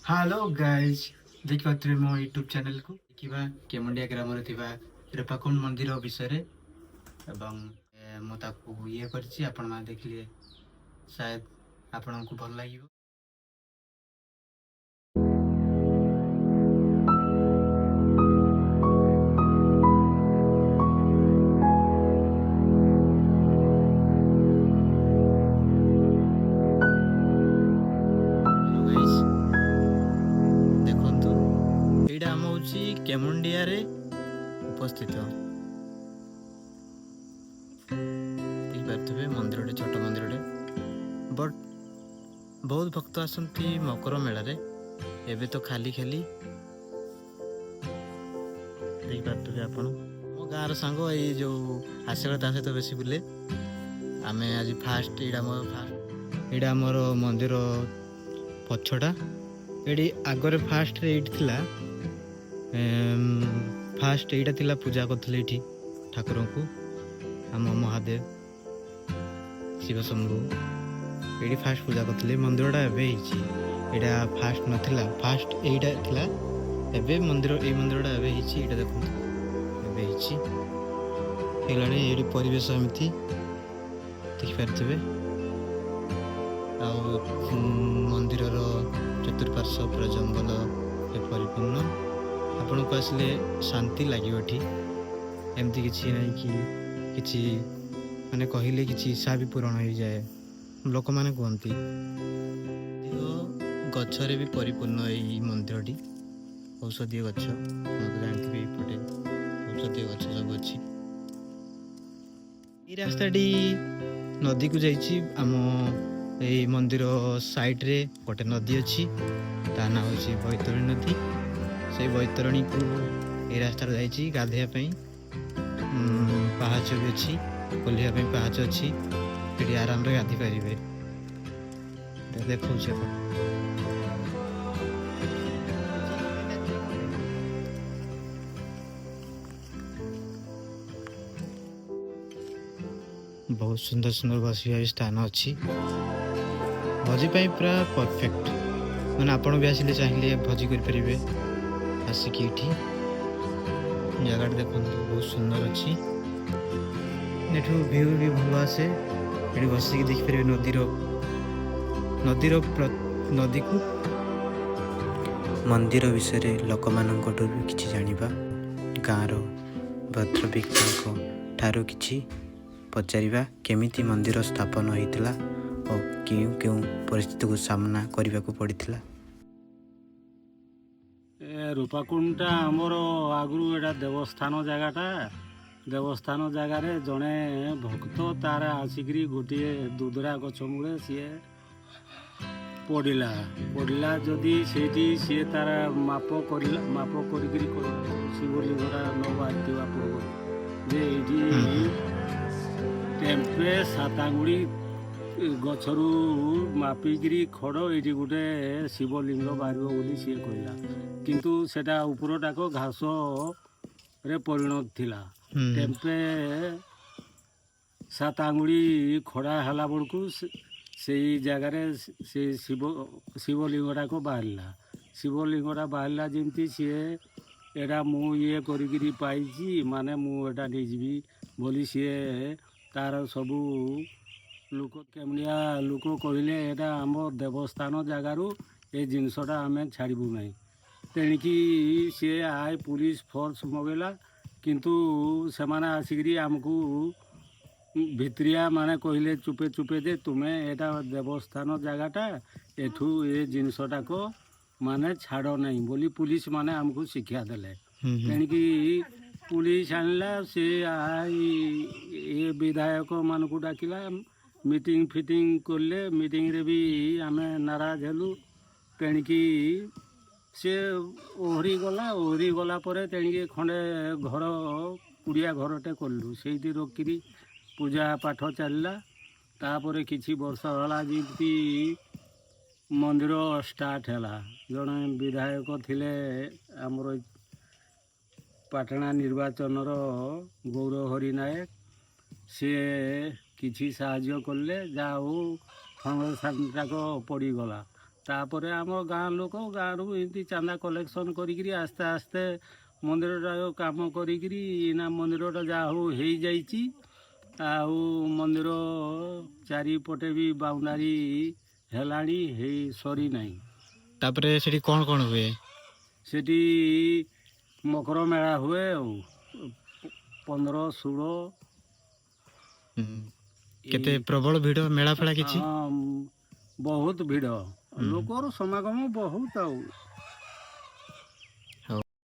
Hello guys देखिए मो YouTube channel को देखा केमुंडिया ग्राम रेपाकुंड मंदिर विषय मुझे ये कर देखिए शायद आपण को भल लगे। केमुंडिया रे उपस्थित देखिए मंदिर छोट मंदिर बट बहुत भक्त आसती मकर मेला रे एबे तो खाली खाली देखिए आप मो गाँव सांग ये जो आशा सहित बेस बुले आम आज फास्ट यहाँ मोर मंदिर पछटा ये आगे फास्ट ये फास्ट यहाँ थिला पूजा करथिले एठी ठाकुर को आम महादेव शिव शंभु ये फास्ट पूजा करथिले मंदिरटा एबे फास्ट नथिला फास्ट एटा थिला एबे मंदिर ए मंदिरटा एबे हिची एटा देखो एबे हिची हेलाने एडी परिवेश एमिति देखि पारथिबे आ मंदिरर चतुर्पार्श्व पूरा जंगल परिपूर्ण आपन को आसले शांति लगे एमती किसी ना कि माने कहले कि इच्छा भी पूरण हो जाए लोक माने कहती गचरे भी परिपूर्ण यही मंदिरटी औषधीय गछ जानते ये औषधीय गछ सब अच्छी ये रास्ताटी नदी को जाइए आम ये मंदिर साइड रे गोटे नदी अच्छी ता ना हूँ बैतरणी नदी से बैतरणी को ये रास्ता जाइए गाधेवाई पाहाच भी अच्छी ओह्लैवाई पाहाच अच्छी ये आराम रे गाधि पारे देखा बहुत सुंदर सुंदर बसवा स्थान अच्छी भोजी पूरा परफेक्ट मैंने आपड़ भी आसिले चाहिए भोजी करें आसिक ये जगह देखो बहुत सुंदर अच्छी व्यू भी भल आसे ये बसिक देखिपारे नदी को मंदिर विषय लोक मान कि जाना गाँव भद्रव्यक्ति ठारू कि पचारिबा केमिति मंदिर स्थापन होइतिला और क्यों क्यों परिस्थिति को सामना करने को पड़ता। रूपाकुंडा आमर आगु एटा देवस्थान जगहटा देवस्थान जगार जड़े भक्त तार आसिकी गोटे दुदरा गछ मूले सी पड़ा जदि सी तार माप कर शिवलिंगटा न बाहर पूर्व टेम्पे सात आंगुड़ी गचरू मापिकी खड़ ये गोटे शिवलिंग बाहर बोली सी कहला किंतु सेटा उपरटाक घास रे परिणत थिला टेम्पे सात आंगुड़ी खड़ा हला बड़कू से जगार से शिवलिंगटा को बाहरला शिवलिंगटा बाहरला जमती सी एटा मु ये करी पाई माने मुझा नहीं जी बोली सी तार सबू लोक केमुनिया लोक कहले एटा आम देवस्थान जगार ये जिनसटा आम छाड़बू ना तेणिकी सी आए पुलिस फोर्स मगेला किंतु से माने आसिकी आमको भित्रिया माने कहले चुपे चुपे दे तुम्हें एटा देवस्थान जगहटा एठू ये जिनसटा को माने छाड़ नहीं बोली पुलिस माने आमको शिक्षा देले तेणिकी पुलिस आनला से ये विधायक मान को डाकिला मीटिंग फिटिंग करले मीटिंग रे भी आम नाराज हेलु तेणिकी सी ओहरी गला पर तेणिकी खंडे घर कुड़िया घरटे कलु से रोकरी पूजा पाठ चलला तापर किछि वर्ष होला जमी मंदिर स्टार्ट है जड़े विधायक थिले आमर पाटना निर्वाचन गौरहरि नायक सी किछि साहाय्य कले जा हो फाउंडेशनटाक पड़गला ତାପରେ ଆମ ଗାଁ ଲୋକ ଗାଁରୁ ଏମିତି ଚାନ୍ଦା କଲେକ୍ସନ୍ କରିକିରି ଆସ୍ତେ ଆସ୍ତେ ମନ୍ଦିରଟା କାମ କରିକିରି ନା ମନ୍ଦିରଟା ଯାହା ହଉ ହେଇଯାଇଛି। ଆଉ ମନ୍ଦିର ଚାରିପଟେ ବି ବାଉଣ୍ଡାରୀ ହେଲାଣି, ହେଇ ସରିନାହିଁ। ତାପରେ ସେଠି କ'ଣ କ'ଣ ହୁଏ? ସେଠି ମକର ମେଳା ହୁଏ ଆଉ 15-16 କେତେ ପ୍ରବଳ ଭିଡ଼ ମେଳା ଫେଳା କିଛି? ହଁ, ବହୁତ ଭିଡ଼, ଲୋକର ସମାଗମ ବହୁତ ଆଉ